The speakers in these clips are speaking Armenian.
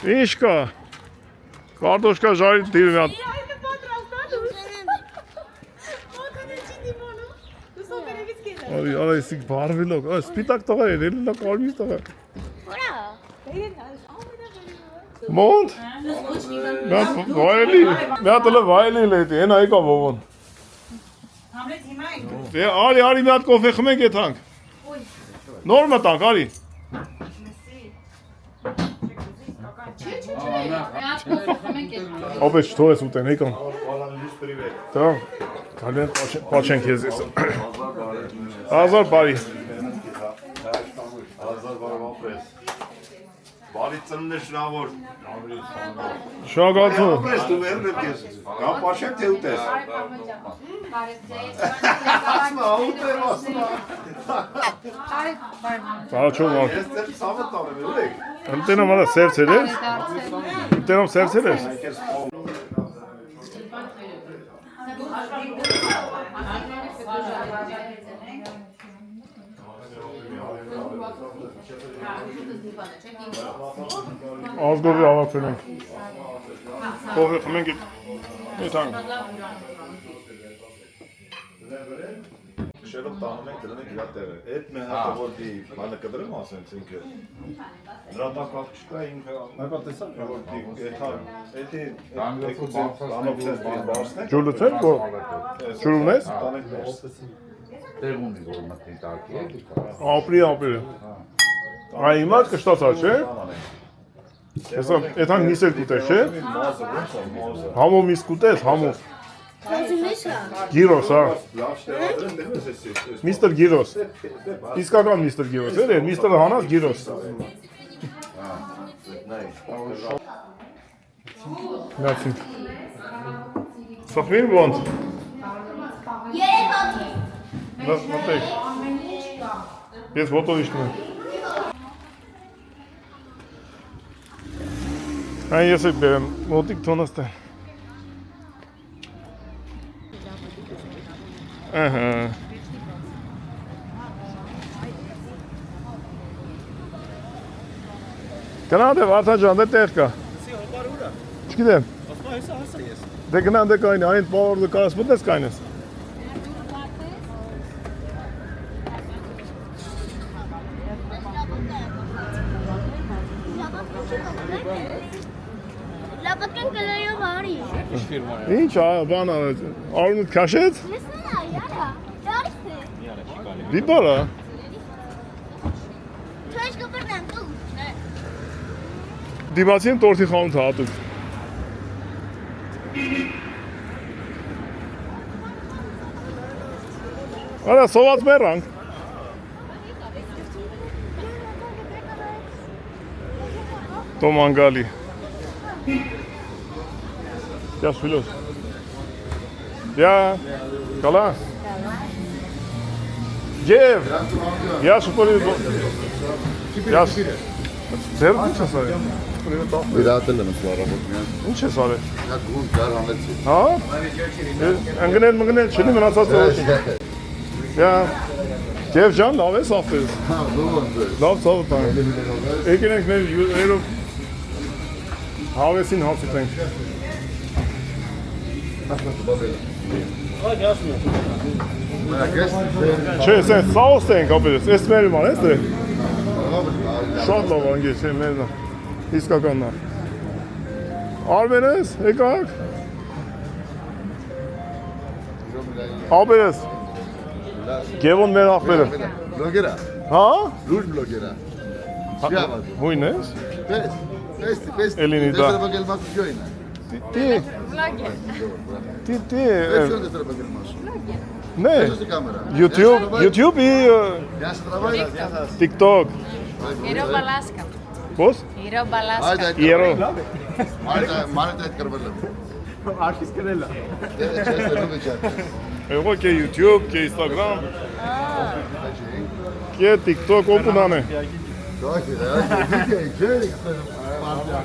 Ինչ կա։ Կարտոշկա ժարի դիրմյատ։ Արա իսիկ բարվիլոք, սպիտակ տղա էր, էլի լա կարմիր տղա։ Մոնդ։ Միատ էլը վայելի լետի, են այկա ովոն։ Արի միատ կոֆե խմենք էտ հանք։ Նոր մտանք, արի։ Ապեչ չթող ես ուտեն, հեկան։ Դա, կալեն պաչենք ես ես։ Ազար բարի։ Բարի ծնն է շնավոր։ Շագաթու։ Ապրես դու վերն եմ կես։ Կամ պաշեք թե ուտես։ Ասմա, ուտեմ ասմա։ Ծաղաչով ալ։ Ես դեր սավը տանեմ, ուրեք։ Ընտենամ արա սերցել ես։ Ընտենամ սերցել ես։ Ազգովի ավակվել ենք։ Կովի խմենք էտ հանք։ Շելով տանում ենք, դրան ենք իրա տեղը։ Էդ մե հատը որ դի բանը կդրեմ ասենց ինքը։ Դրա տակավ չկա ինքը։ Նայկա տեսա որ դի էթա էդի եկուցի բանոքսես բարսնեք։ Ջուլուցել կո։ Ջուլունես։ Տանենք ներս։ Տեղ ունի որ մտնի տակի։ Ապրի։ Այ հիմա կշտացա, չէ։ Հեսա էտ հանք նիսել կուտես, չէ։ Մազը ոնց է մազը։ Համով միս կուտես, համով։ Գիրոս, հա։ Լավ շտեղադրեմ դեպս էս։ Միստր Գիրոս։ Իսկական միստր Գիրոս, էր միստր հանած Գիրոս։ Նացին։ Սախվին ոնց։ Մտեք։ Ես ոտով իշտում եմ։ Այն ես էկ բերեմ, մոտիկ թոնաստ է։ Ահա։ Գնանդ է Վարդան ջան, դե տեղ կա։ Չգիտեմ։ Դե գնանդ է կայնի, այն պարորդը կարաս մտնես կայնես։ Լապակեն կլայով արի։ Ինչ բան արունդ կաշեց։ Լսնա, յարա, ճարս է։ Դիպարա։ Թույշ կպրնեմ, տու։ Դիմացին տորթի խանութ հատուկ։ Արա սոված մեռանք։ Տոմանգալի։ Ես ֆիլոս։ Յա, կալա։ Եվ, ես ուպորի, ես, ձեր ինչ ես արի։ Վիրատել եմ սու առավոտ միան։ Ինչ ես արի։ Նա գուն դար հանեցի։ Հա։ Ընգնել մգնել չնի մնացած որոշի։ Յա, Եվ ջան, լավ ես ապես։ Հա, ոնց է։ Լավ ցավը տան։ Եկել ենք մեր երով հավեսին հաց ուտենք։ Չէ, սենց սաուստ ենք ապերես, ես մեր իման ես դե։ Շատ լավ անգես է մերն է, իսկականն է։ Արմեն ես, եկակ։ Ապերես։ Գևոն մեր աղբերը։ Բլոգերա։ Հա։ Լուրջ բլոգերա։ Չի ավազում։ Հույն ես։ Պես։ Էլինի դա։ Դեսրը բգել մաս ջոյնա։ Տի։ Տի։ Պես դեսրը բգել մաս։ Ne? YouTube и TikTok. Iro Balaska. Πώς? Iro Balaska. Ιερό. Μάνετε այդ կրվել եմ։ Άρχիս կրելա։ Εγώ και YouTube και Instagram και TikTok όπου να είναι.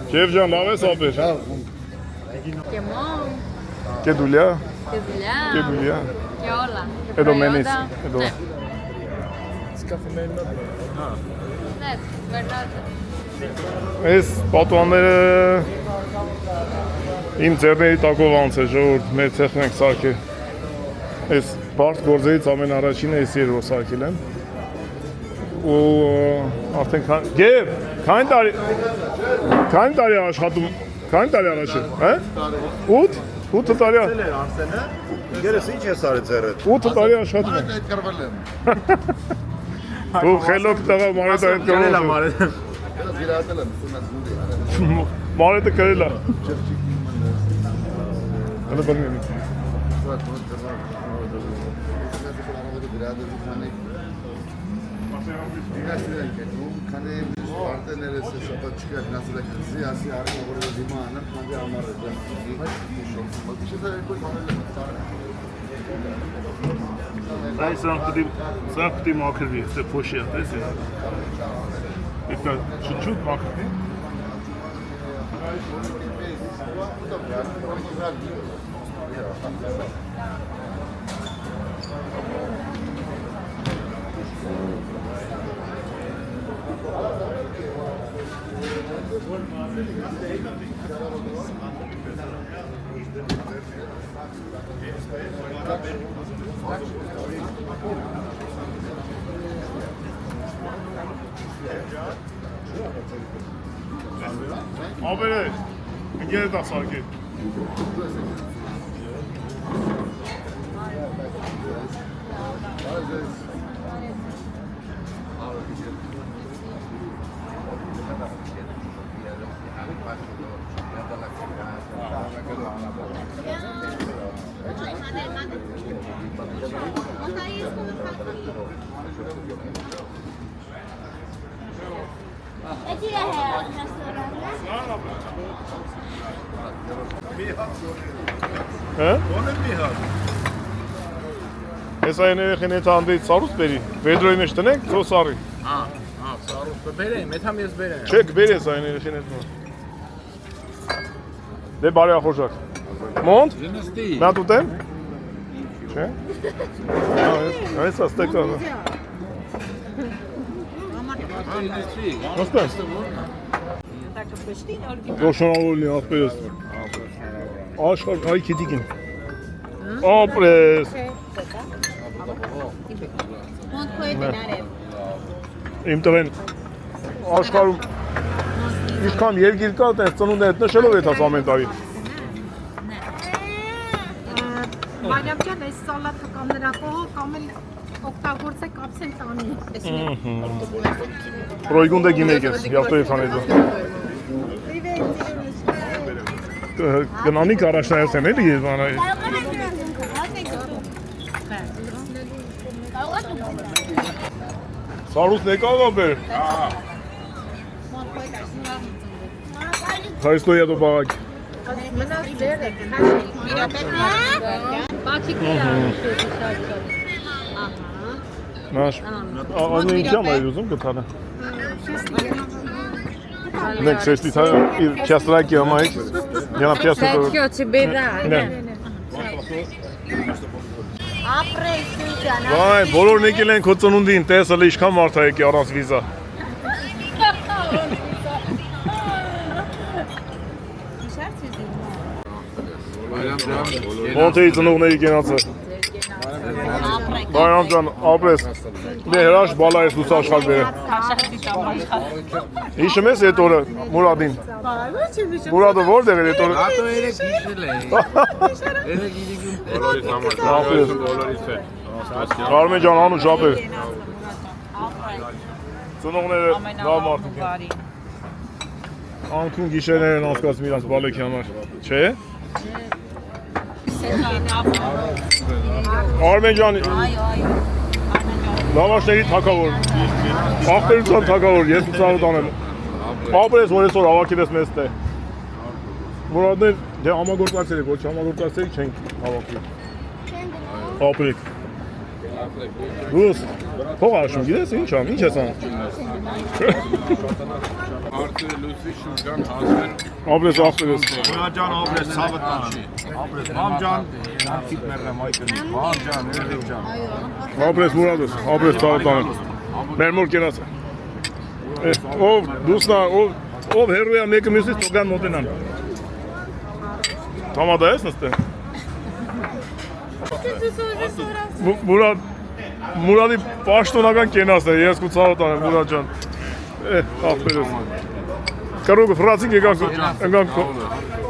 Κεύγιαν λάβες όπες. Και μόνο. Και δουλειά. Και δουλειά. Και δουλειά. Και όλα. Και Εδώ προϊόντα. μένεις. Εδώ. Ναι. Ναι, περνάτε. Այս պատուանները իմ ձեռների տակով անց է ժողովուրդ մեր ցեխն ենք սարքել։ Այս բարդ գործերից ամեն առաջինը էս երբ սարքել եմ։ Ու արդեն Գեվ, քանի տարի աշխատում, քանի տարի առաջ է, հա? 8 տարի։ Արսենը, ինքերս ինչ ես արել ձեռդ։ 8 տարի աշխատում եմ։ Այդ կրվել եմ։ Դու խելոք տղա Մարետը այդ կրել եմ։ Ես գիրատել եմ, սունած գունդի։ Մարետը կրել է։ Հələ բռնի։ Քանի պարտներս շփոթ չկա գնացել քզի ասի արի որ դիմա անեմ քանի ամառը դեմ Дай сам ты мокрый, это пошья, да, это чуть-чуть мокрый. Abone, gel de sarkı. Հա? Ոնը մի հատ։ Այս այն երեխին հետ հանդից սարուս բերի, վեդրոյի մեջ տնենք, ծո սարի։ Սարուս բերեմ, եթե ես բերեմ։ Չեք բերես այն երեխին հետ։ Դե բարի ախորժակ։ Մոնտ։ Նա տուտեմ։ Չէ։ Այս աստեկա։ Ոստես։ Ռոշանավորնի ախպերս։ Աշխար այ քիդիկին։ Ապրես։ Մոնտ քոյդ նարև։ Իմ տղեն աշխարհում ինչքան երկիր կա, այդպես ծնունդը հետ նշելով է տաս ամեն տարի։ Մարիամ ջան, այս սալատը կամ նրա կողը կամ էլ օգտագործեք ապսեն տանի։ Պրոյգունդը գինեք ես, յավտոյի խանեզը։ Գնանիք առաջնայացեմ էլի ես բանայի։ Սարուս նեկավ աբեր։ Հայստոյա դու բաղակ։ Մնաց դերը, Նաշ, անու ինչյամ այր ուզում գտանը։ Նեք սեստի թայ քյաստրակի ամայք, յանա քյաստրակի։ Սեքյո չբերա։ Ապրես ջան։ Վայ, բոլորն եկել են քո ծնունդին, տեսել ինչքան մարդ է եկի առանց վիզա։ Մոնտեի ծնողների գենացը։ Բայրամ ջան, ապրես։ Դե հրաշ բալա ես լուց աշխարհ բերեմ։ Հիշում ես այդ օրը Մուրադին։ Մուրադը որտեղ էր այդ օրը։ Ատո երեք հիշել է։ Երեք հիշում։ Բոլորից համար, Ապրես։ բոլորից է։ Կարմեն ջան, անու շապեր։ Ծնողները լավ մարդիկ են։ Անքուն գիշերներ են անցկացնում իրանց բալեքի համար, չէ՞։ Արմեն ջան, լավաշների թակավոր, աղբերության թակավոր, ես ծանոթ անել։ Ապրես, որ այսօր հավաքել ես մեզ տե։ Մուրադներ, դե համագործակցել եք, ոչ համագործակցել չենք հավաքել։ Ապրեք։ Դուս, փող արշում, գիտես ինչ ամ, ինչ ես անում։ Արտը լուսի շուրջան հասներ։ Ապրես, աղբերես։ Մուրաջան ապրես ցավը տանը։ Ապրես մամջան, քիփ մերրեմ այդպես։ Մամջան, երեք ջան։ Ապրես, Մուրադես, ապրես ծաղը տանը։ Մեր մոր կերած է։ Ով դուսնա, ով հերոյա մեկը մյուսից թողան մոտենան։ Համադա ես նստե։ Մուրադի պաշտոնական կենասն է, ես կու ցավոտ անեմ, Մուրադ ջան։ Ախպերս։ Կարողը ֆրանսիկ եկանք ընկանք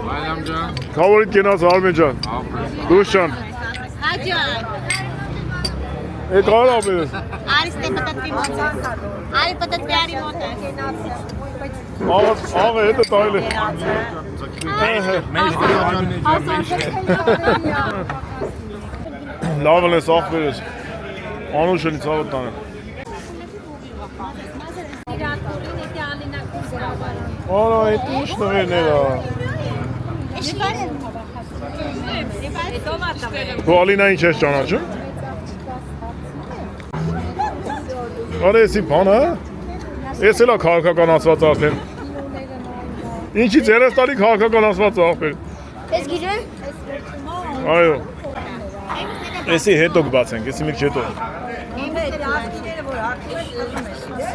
Bayram can. Favorit կենաս Արմեն ջան։ Դուս ջան։ Հաջան։ Կարո ապերես։ Արի ստեպտատվի մոտ։ Արի պատտվի արի մոտ։ Աղը հետը տայլը։ Լավն ես ախպերես։ Անուշ էլի ցավոտ տանեմ։ Արա, այդ ինչ նվերներ է։ Դու Ալինային չես ճանաչում։ Արա, եսի բանը, ես էլ է քաղաքականացված արդեն։ Ինչի ձերես տալի քաղաքականացված ախպեր։ Ես գիրում։ Այո։ Եսի հետո կբացենք, եսի միք չետո։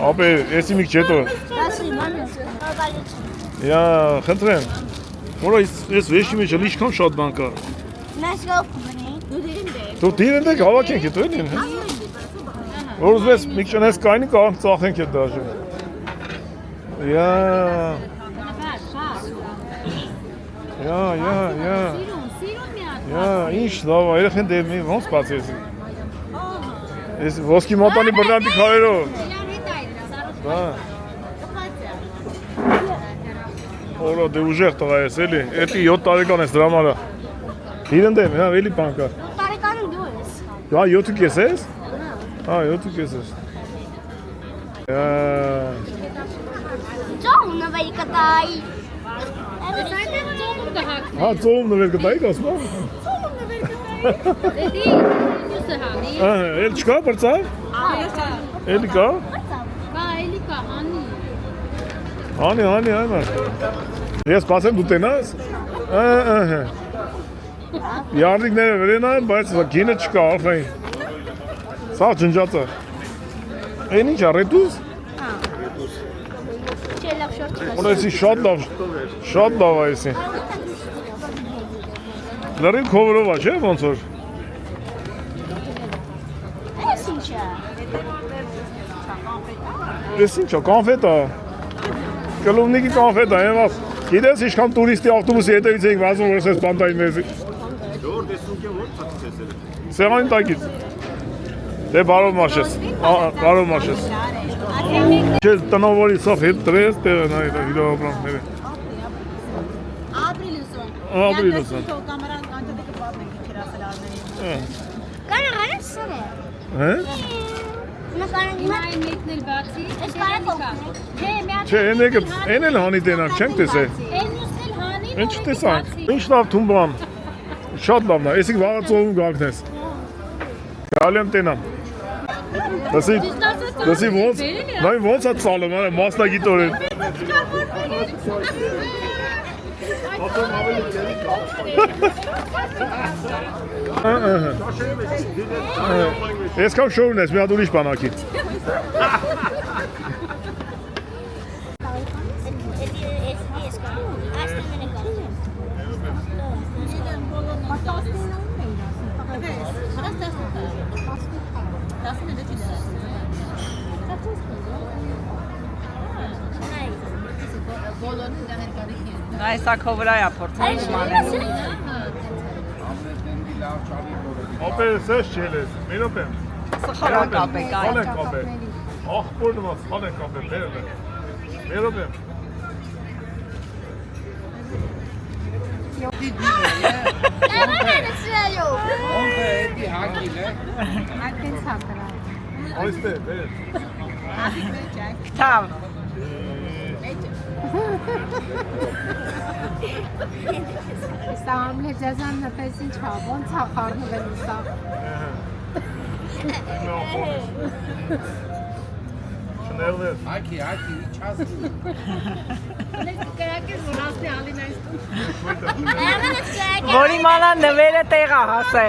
Ապե, եսի միք չետո։ Յա, խնդրեմ։ Որը ես վեշի մեջ էլ իչքան շատ բան կա։ Դու դիրեն դեք հավաքենք հետո էլ են։ Որ ուզում ես միք չնես կայնի կարող ծախենք հետ դաժը։ Յա։ Յա, ինչ լավ, երեխեն դեպ մի ոնց բացես։ Ես ոսկի մոտանի բռնանտի քարերով։ Բա։ Օրա դե ուժեղ տղա ես էլի, էլի 7 տարեկան ես դրա համար։ Իրեն դեմ, հա, էլի բան կա։ Տարեկանում դու ես։ Հա, 7.5 ես։ Հա, 7.5 ես։ Ճոհ նվերի կտայի։ Հա, ծովում նվեր կտայիք ասմա։ Էլ չկա բրծավ։ Էլի կա։ Հանի, այմա։ Ես պասեմ դու տենաս։ Յարդիկները վերենան, բայց գինը չկա, ալխային։ Սա ջնջածը։ Են ինչ, ռետուս։ Որ եսի շատ լավ այսի։ Լրիվ քովրով է, չէ, ոնց որ։ Ես ինչ է։ Ես ինչ է, կանֆետ է։ Կլումնիկի կանֆետ է, եմ ասում։ Գիտես ինչքան տուրիստի ավտոբուսի հետևից էինք վազում, որ ես բանտայի մեզի։ Սեղանին տակից։ Դե բարով մաշես, բարով մաշես։ Չես տնովորի սով հետ տրես, տեղը նայր, հիրավապրանքները։ Ապրիլուսոն։ Կանա հարև սոր է։ Հե? Չէ, են էլ հանի տենանք, չենք տեսել։ Ինչ տեսանք, ինչ լավ թումբան, շատ լավն է, եսիք վաղը ծովում գաղքնես։ Գալի եմ տենամ։ Դեսի ոնց, նայ ոնց է ծալում, մասնագիտորեն։ Ես կամ շորուն ես, մի հատ ուրիշ բանակի։ Այս ակով վրա է փորձել մանել։ Ապերս ես չել ես, մերոպ եմ։ Սխալ կապեք այն։ Սխալ են կապել։ Աղբոր նմա սխալ են կապել, մերոպ եմ։ Այստե, բեր։ Թավ։ Սա ամլե ջազան նպես ինչ հա, ոնց հա խարնվել սա։ Շներվես։ Ակի, չասի։ Որի մանա նվերը տեղա հասե։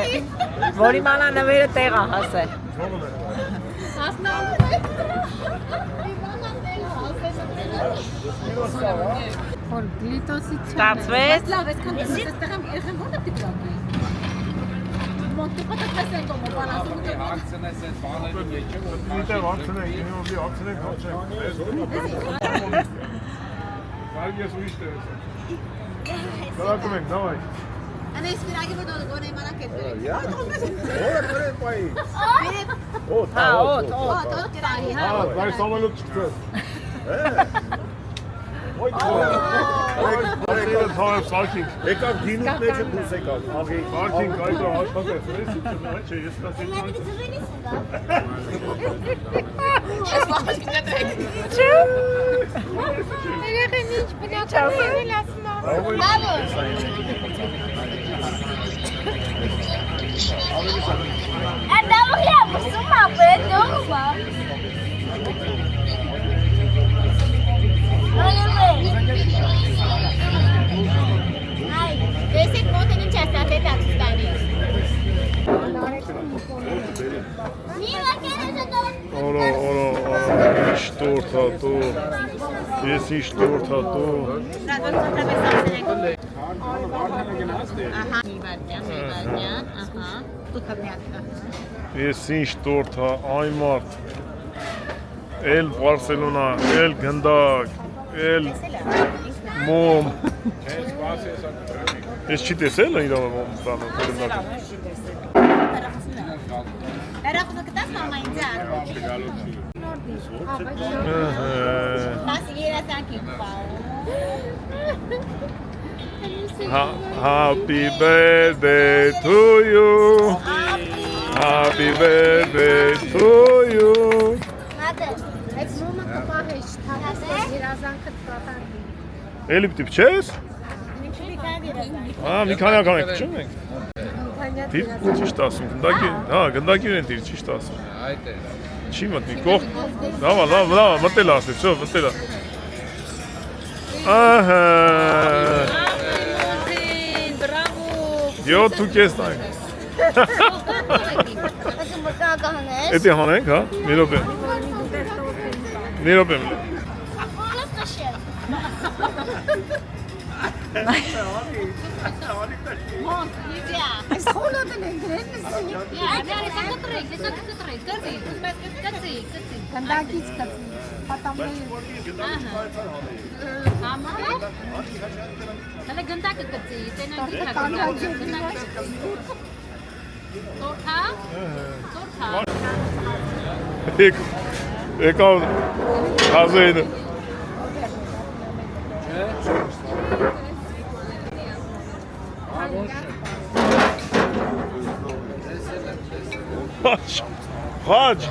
Որի մանա նվերը տեղա հասե։ Որ գլիտոսի չէ։ Ստացվեց։ Լավ, այսքան դες այստեղ եմ եղեմ որտե դիպլոմի։ Մոնտե պատասխան կոմո բանասում դե։ Ակցիաս այդ բաների մեջ է որ Դիտե վարցնեք, ինովի ակցնեք, հաչեք։ Բարի ես ուրիշ տես։ Գալակում ենք, դավայ։ Ana espera que vado con el manaque. Ya, Օդ, Հա, օդ։ Todo que era. հա, վայ սամալոտ չկցես։ Ոյ, թող սարքինք։ Եկավ գինուտ մեջը դուրս եկավ, աղի։ Սարքինք, այդա աշխատես, ես չէ, ես կասեմ։ Երեխեն ինչ բնականին ասնա։ Andamos ya, pues un mapeto. Ay, ese cote no chasta te taxistani. Mira que no se Ora, շտորթատո։ Ես ինչ շտորթատո։ Aha, Nibarcan, aha. Tu tabiat, aha. Ես ինչ շտորթա, այ մարդ։ Էլ Բարսելոնա, էլ գնդակ, էլ մոմ։ Ես չի տեսել իրավ մոմ ստանը գնդակը։ Tarafını kıtas mı amayınca? Nasıl yere sanki Happy birthday to you. Happy birthday to you. Այդ մոմը կպահեշ, թավասը երազան կտպատան։ Էլի պիտի փչես։ Մի քանի անգամ եք փչում եք։ Դիր ճիշտ ասում, գնդակի են դիր ճիշտ ասում։ Այդ է։ Չի մտնի կող։ Լավ, մտել ասի, всё, մտել։ Ահա։ Bravo. Yo tu kes տանք։ Էդի հանենք, հա։ Մի րոպե։ Այս խոլոտն են գրեն նսին։ Գնդակից կծի, պատամները։ Հələ գնդակը կծի, տենագի Տորթա։ Եկավ հազեինը։ Հաջ,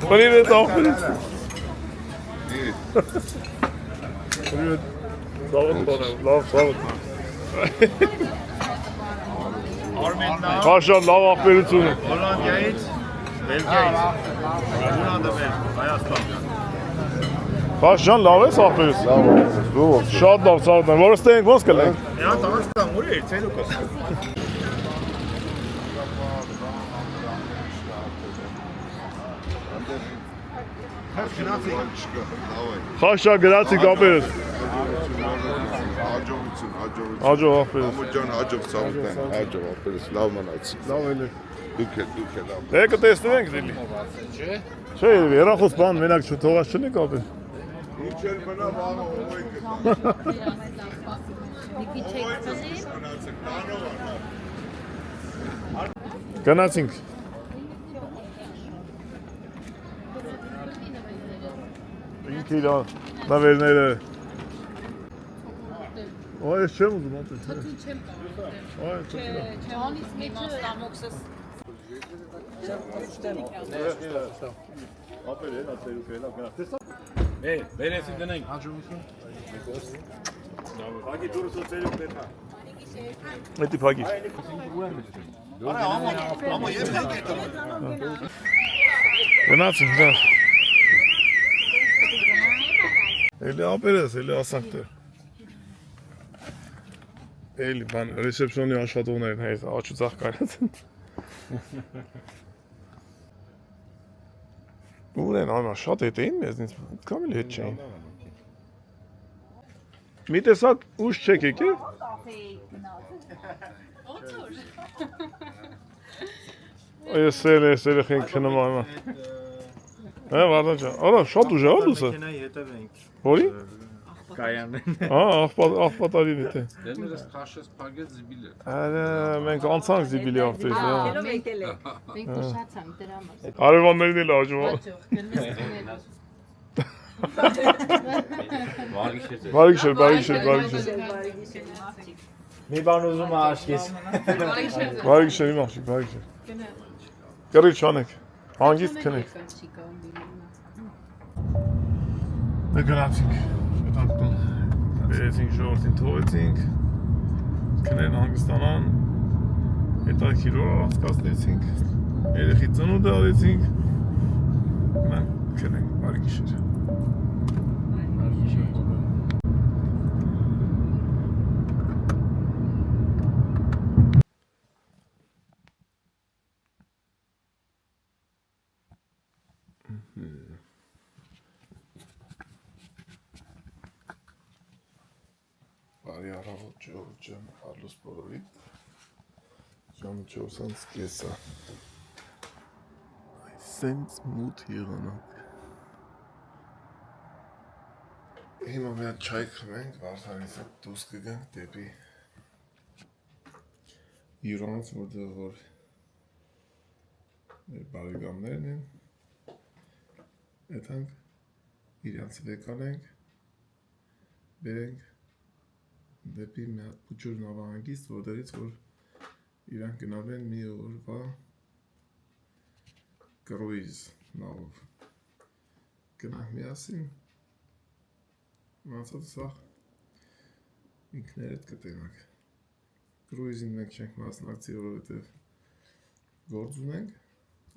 Привет, Африк. Привет. Լավ սաղ։ Խաշան լավ աղբերություն է։ Հոլանդիայից, Բելգիայից, Հոլանդիայից, Հայաստան։ Խաշան լավ ես աղբերս։ Շատ լավ սաղ է, որը ստենք ոնց կլենք։ Իրանց ամստան ուր է, ցելուկ է։ Խաշա գրացիք աղբերս։ Աջով աղբերս։ Ամուջան աջով ծավուտեն, աջով ապերս, լավ մնաց։ Լավ էլ է։ Դուք է լավ։ Եկը տեսնենք դիլի։ Չէ, երախոս բան մենակ չթողած չնեք ապեր։ Ինչ էլ մնա վաղը ովոյ կտա։ Գնացինք։ Ինքը իր նավերները։ Այ ես չեմ ուզում ապեր։ Այ Ապեր էլա ցելուկ էլա գնա։ Վերեսի դնենք։ Ագի դուրս ցելուկ դենա։ Էդի փագի։ Ամա ես հակետա։ Գնացինք դա։ Էլի ապերես, էլի ասանքտեր։ Էլի բան ռեսեպսիոնի աշխատողներն հետ աչու ծախ կարած։ Ուր են այմա շատ հետ էին մեզնից, կամ էլ հետ չէին։ մի տեսակ ուշ չեք եկել։ Ես սերը խենք քնում եմ։ Հա, վարդա ջան։ Արա, շատ ուժ է լուսը։ Մեքենայի հետև ենք։ Որի։ Կայանն։ Աղբատարի դիտե։ Դե մերս քաշես փագեց զիբիլը։ Արա, մենք անցանք զիբիլի ավտոյից, հա։ Մենք ուշացանք դրա համար։ Արևաններն էլ աճում։ Բարիքշեր։ Մի բան ուզում եմ աշկես։ Բարիքշեր, իմ աղջիկ, բարիքշեր։ Կռիվ չանեք, հանգիստ քնեք։ Դե գնացինք, հետանք տուն, բերեցինք ժողովրդին թողեցինք, քնեն հանգստանան, հետաքրքիր օր անցկացնեցինք, երեխի ծնունդը արեցինք, գնանք քնենք, բարի գիշեր։ Բարի առավոտ Ջորջ ջան, Արլուս բոլորին։ Ժամը 4:30։ Այսենց մութ եղանակ։ Հիմա մի հատ չայ խմենք, Վարդանից հետ դուրս կգանք դեպի Իրանց, որտեղ որ մեր բարեկամներն են։ Եթանք իրանց վեկանենք, բերենք դեպի մի հատ փուչուր նավահանգիստ, որտեղից որ իրանք գնալու են մի օրվա կրուիզ նավով։ Գնանք միասին, մնացածը սաղ ինքներդ կտենանք։ Կրուիզին մենք չենք մասնակցի, որովհետև գործ ունենք,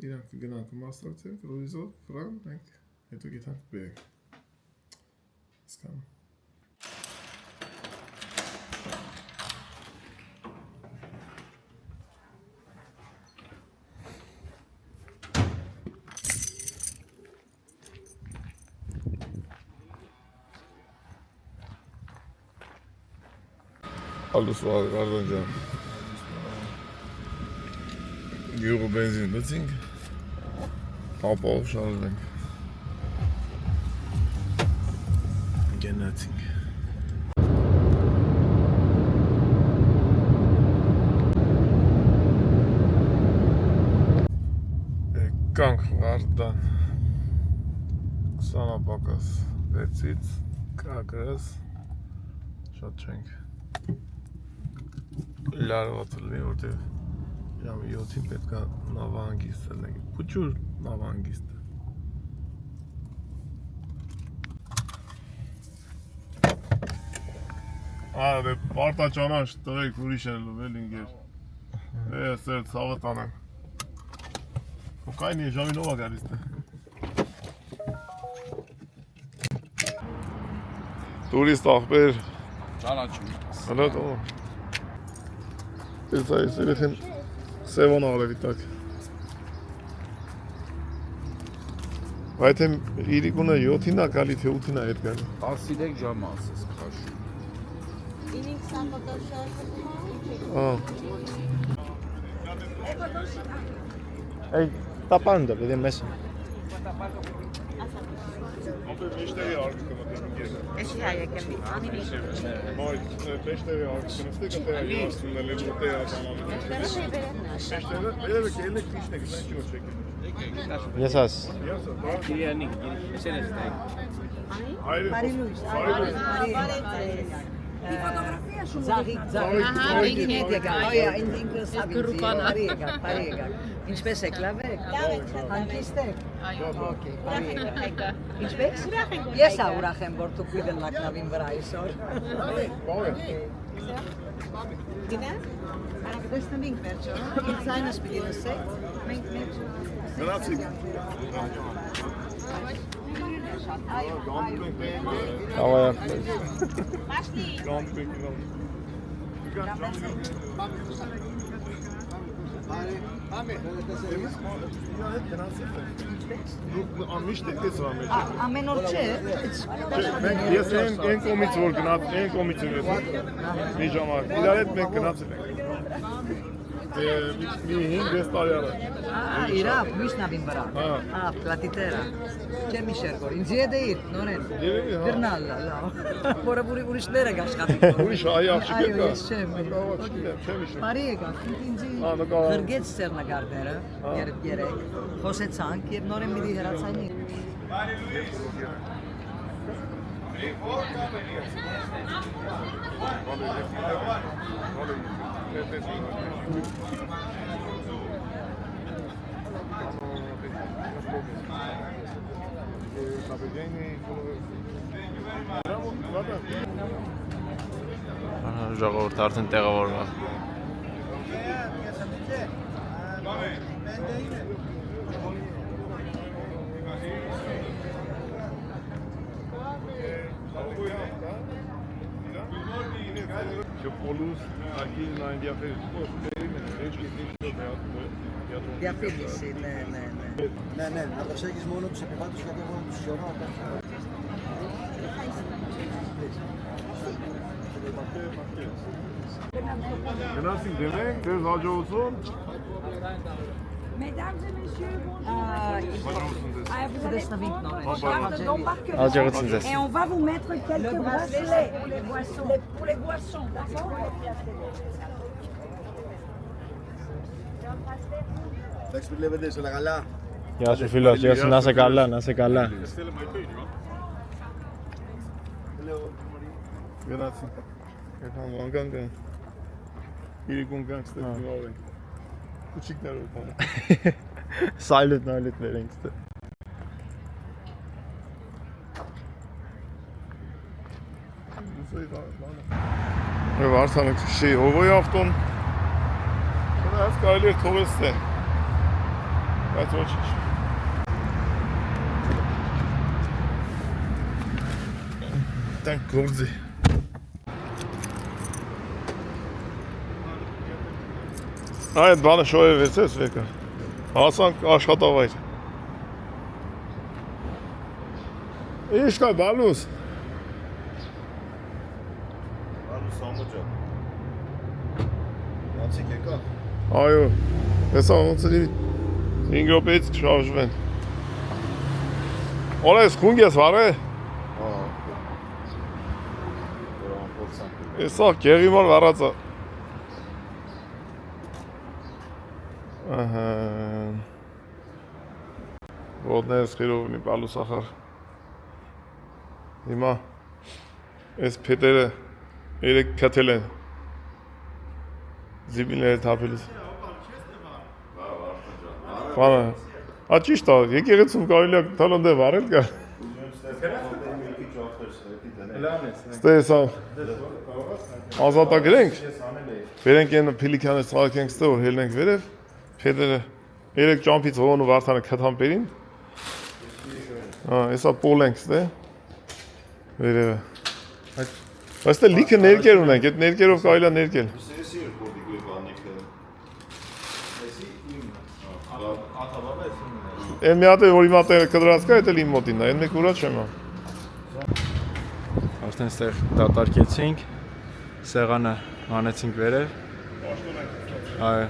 իրանք կգնանք մասնակցեն կրուիզով, վրան մենք հետո գիտանք բերենք։ Հասկանում։ Alles war gerade ja. Euro Benzin beziehen. Papa aufschalten. Genetik. Kank var dan. Sana bakas. That's it. Kagras. Shotchenk. Լարվածլի որտեղ ժամը 7-ին պետքա նավահանգիստ լինենք, փուչուր նավահանգիստ։ Դե պարտա ճանաչ տղեկ ուրիշ են լուվել ինգեր։ Դե սեր ցավը տանեմ։ Կայնի ժամի նովա գալիս դե։ Տուրիստ աղբեր։ Ճանաչում։ Հլա տո։ Այս երեխեն սևոն արևի տակ։ Բայց իրիկունը 7-ին է գալի, թե 8-ին է հետ գալի։ 13 ժամը ասես քաշում։ Ey, tapando, vedem messo. Meşteri artık ama Eşyaya geldi. Vay, meşteri artık sınıfta kataya aslında lezzetli ya tamam. Meşteri, öyle bir kelime kişine giden çok çekiyor. Yasas. Hayır. Ինչպես եք, լավ եք։ Հանգիստ եք։ Okay, բարի։ Ինչպես։ Ես ուրախ եմ, որ դուք գտնաք նավին վրա այսօր։ Գնա։ Տեսնենք վերջը։ Ինձանս պիտի լսեք։ Մենք Grazie. Давай. Pashli. Միշտ եք տեսա մեջ։ Ամեն օր չէ։ Մենք ես այն կողմից որ գնաց, այն կողմից եմ ես։ Մի ժամանակ իրար հետ մենք գնացել ենք։ Մի 5-6 տարի առաջ։ Իրավ, միշտ նավին վրա։ Պլատիտերա։ Չէ մի շերգոր, ինձ եդեիր, նորեն։ Գրնալ, լավ։ Որը ուրիշները գաշխատի։ Ուրիշ այ աղջիկ Այո, կա։ ես չեմ։ Չեմ հիշում։ Բարի եկա, ինձ գրգեց ծերնագարդերը, երեք, խոսեցանք և նորեն միդի հրացանի։ Ժողովուրդ արդեն տեղավորվում է։ Polus aqui na Indiafel. Διαφήμιση, ναι. Ναι, να προσέχεις μόνο τους επιβάτες γιατί εγώ τους σιωρώ. Գնացինք դեմենք, դες հաջողություն։ Mesdames et messieurs, Տեսնվինք նորեն։ Հաջողություն ձեզ։ et on va vous mettre quelques bracelets pour les boissons, d'accord? Εντάξει, βλέπετε, όλα καλά. Γεια σου φίλος, γεια σου, να είσαι καλά, να είσαι καλά. Գնացինք։ Եկան վանգան կան։ Իրիկուն կանք ստեղ նոր ենք։ Ուչիկներով բանը։ Սայլուտ նայլուտ վերենք ստեղ։ Եվ արդան եք շի հովոյ ավտոն։ Այս կարելի էր թողես ստեղ։ Բայց ոչինչ։ Տանք գործի։ Այդ բանը շոյը վերցես վեկա։ Հասանք աշխատավայր։ Ինչ կա բալուս։ Բալուս ամոջա։ Անցիկ եկա։ Այո, հեսա ոնց էլի 5 րոպեից կշարժվեն։ Օլա ես խունգ ես վարե։ Հեսա կեղի մար վարածա։ Ահա։ Ոտներս խիրով ունի բալուս ախար։ Հիմա այս փետերը երեք կաթել են։ Զիբիները թափելուց։ Բանը, ճիշտ է, եկեղեցում կարելի է թալոնդե վարել կա։ Ստես ազատագրենք, վերենք են պիլիքանը սաղքենք ստե, որ հելնենք վերև, փետերը երեք ճամպից հողոն ու վարդանը կթան պերին, եսա պոլենք ստե, վերևը։ Այստե լիքը ներկեր ունենք, այդ ներկերով կարելի է ներկել։ Են մի հատ է, որ իմ հատերը կդրած կա, էդ էլ իմ մոտինն է, են մեկ ուրա չեմ։ Արդեն ստեղ դատարկեցինք, սեղանը հանեցինք վերև։ Այո։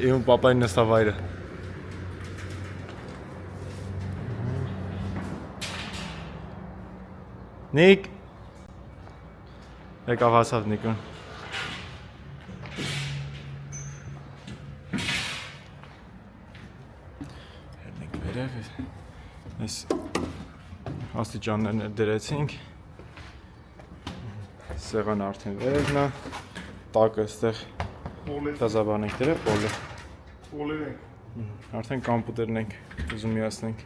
Իմ պապային նստավայրը։ Նիկ։ Եկավ հասավ Նիկուն։ Հերնենք վերև, այս աստիճաններն դրեցինք, սեղանը արդեն վերևն է, տակը ստեղ տազաբան ենք դրել, Պոլեր ենք։ արդեն կամպուտերն ենք ուզում միացնենք։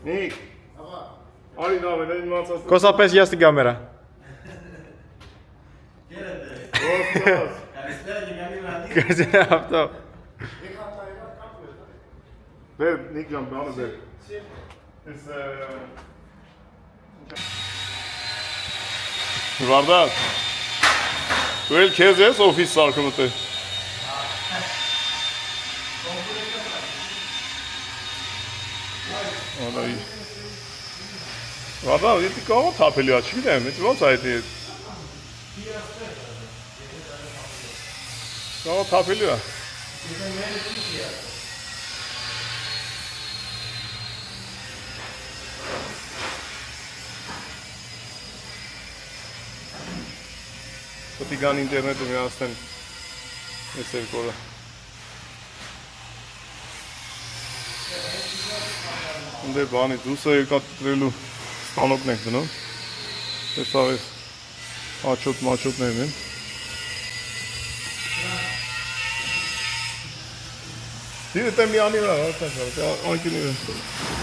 Նիկ, արի նավեն, այն մացած։ Կոսապես յասի կամերա։ Կրսել ավտո։ Բեր, Նիկ ժան, բանը բեր։ Վարդատ, Դու էլ քեզ ես օֆիս սարքում ուտել։ Ալայի։ Վադա, եթե կողո թափելի է, չգիտեմ, եթե ոնց այդ է։ Կողո թափելի է։ Պետք է ինտերնետը միացնեն այս երկորը։ Ընդ է բանի դուսը երկատրելու ստանոքն ենք դնում։ Տեսավ ես աչոտ-մաչոտներն են։ Դիրը տեմ մի անի վրա, անկինի վրա։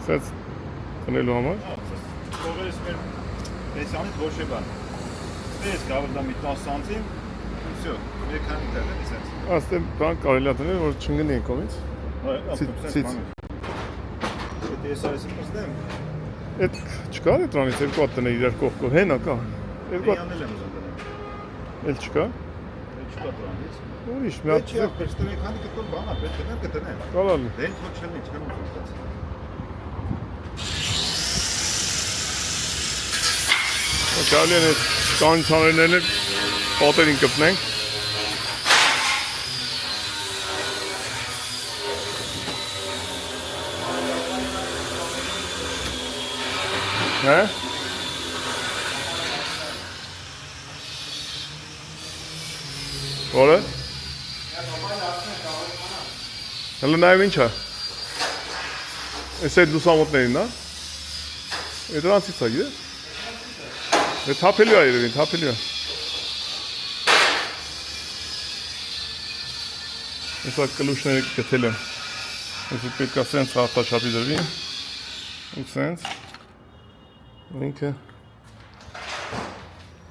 Սենց տնելու համար։ Կողերս մեր պենսիանից ոչ է բան։ Ստես գավր դա մի 10 սանտիմ, всё, մի քանի տեղ է սենց։ Աստեմ բան կարելի է դնել, որ չընկնի են կողից։ Այո, Եթե ես այս պստեմ։ Այդ չկա էտրանից երկու հատ տնել իրար կողքով, հենա կա։ Երկու հատ Անել եմ ուզում դնել։ էլ չկա։ Չկա դրանից։ Ուրիշ մի հատ Չի ապստել քանի կտոր բան է, պետք է կտնեն։ կարալ։ Դեն ոչ չլինի, չեմ ուզում։ Կարելի է կանչաներն պատերին կպնենք։ Հա? Որը? Հələ նայում ինչ է։ Այս այդ լուսամուտներին, հա? Այդ դրանցից է, գիտես։ Է թափելու է երևին, թափելու է։ Ես այդ կլուշները գտել եմ։ Ես պետք է սենց հաղթաչապի դրվի։ Ու սենց։ Ու ինքը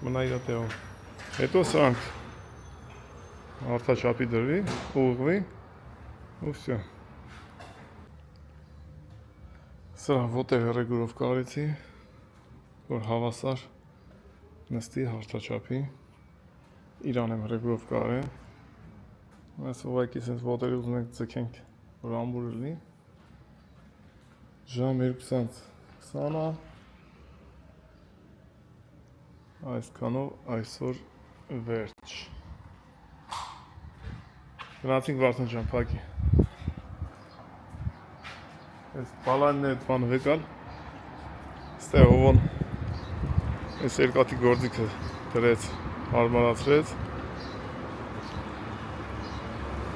մնա իր տեղում։ Հետո սրանք հաղթաչապի դրվի, ուղղվի, ու վсё։ Սրա ոտեր ռեգուրով կարեցի, որ հավասար նստի հարթաչապի, իրան եմ ռեգուրով կարել, այս ուղայքի սենց ոտերի ուզում ենք ձգենք, որ ամբուր լինի, ժամ 2:20-ը, այսքանով այսօր վերջ, գնացինք Վարդան ջան, փակի, այս բալանն է բան վեկալ, ստե հովոն, այս երկատի գործիքը դրեց, հարմարացրեց,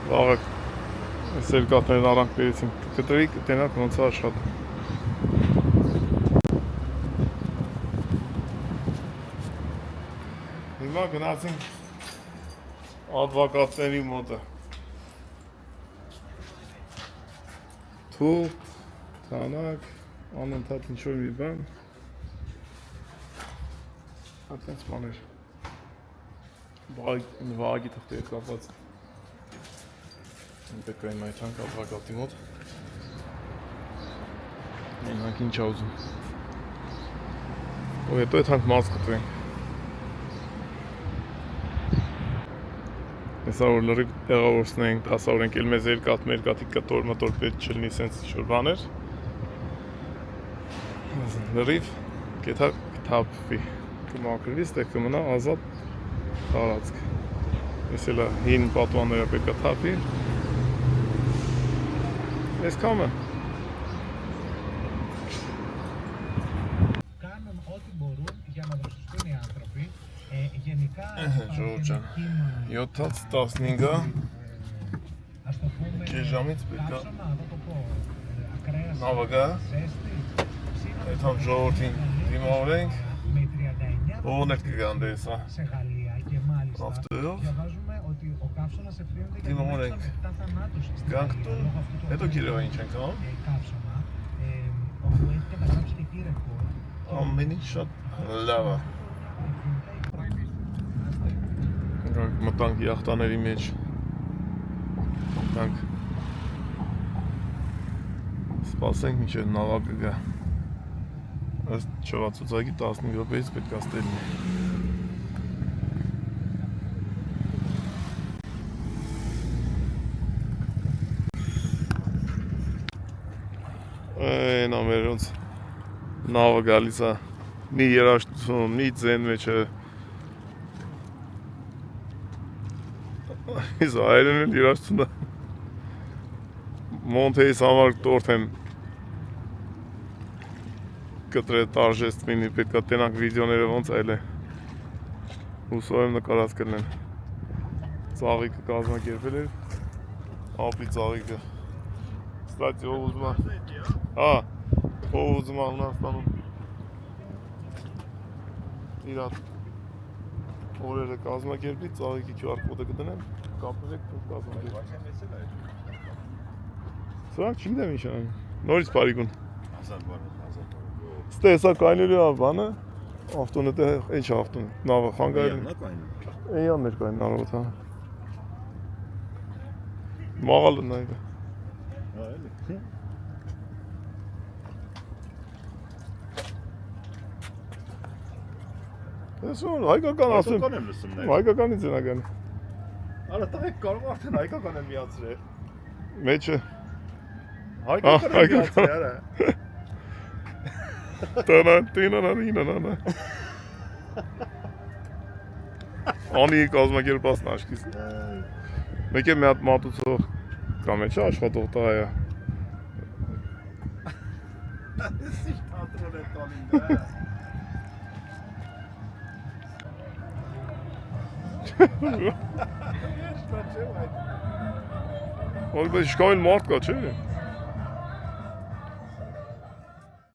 վաղը այս երկատներն առանք բերեցին, կտրի կտենակ ոնց է աշխատում։ Հիմա գնացինք ադվակատների մոտը։ Թուղթ, թանակ, անընդհատ ինչ-որ մի բան։ Այդպես բաներ։ Վաղագի թղթեր կապված։ Պետք է իմ այդանք ադվակատի մոտ։ Ինանք ինչ է ուզում։ Ու հետո այդանք մաս կտրենք։ Հեսա որ լրիվ տեղավորցնենք, դասավորենք էլ մեզ երկաթի կտոր մտոր պետք չլինի սենց ինչ-որ բաներ։ Լրիվ կետա կթափվի, կմաքրվի, ստեղ կմնա ազատ տարածք։ Ես էլ հին պատուանները պետք է թափի։ Ես կամը։ Κάνουν ό,τι μπορούν για να δροσιστούν οι Ժողովրդան 7-ից 15-ը Կեժամից պետք է նավը գա այդ համ ժողովրդին դիմավորենք ողն էլ կգան դեսա ավտոյով դիմավորենք գանք տուն հետո գիրեվա ինչ ենք անում ամեն ինչ շատ լավ է մտանք յախտաների մեջ մտանք սպասենք մինչև նավակը գա ըստ չվացուցակի 15 րոպեից պետք է ստելնի այն ամերոնց նավը գալիս է մի երաշտություն, մի ձեն մեջ է Իսկ այրեն էլ երաշտություն է Մոնթեիս համար տորթ եմ կտրել տարժեստվինի, պետք է տենանք վիդեոները ոնց այլ է հուսով եմ նկարած կլնեն ծաղիկը կազմակերպել էր ապի ծաղիկը Ստացի ով ուզում է ով ուզում է Հունաստանում իրատ օրերը կազմակերպի ծաղիկի QR կոդը կդնեմ կապնեք կազմակերպի Սրանք չգիտեմ ինչ են նորից պարիգուն Ստե հեսա կայնելու է բանը ավտոնը դե ինչ ավտոն նավը խանգարել Էյան մեր կային նարոտ հա Մաղալը նայվը Ես որ հայկական ասում հայկականից են ագանի Արա տղեկ կարող արդեն հայկական եմ միացրել Մեջը Հայկական եմ միացրել արա Տանանտինանանինանանա Անի կազմակերպասն աշկիս Մեկ է մի հատ մատուցող կամ է չէ աշխատող տղա է Սիշ թատրոն է տալին Որ բայց շկամել մարդ կա չէ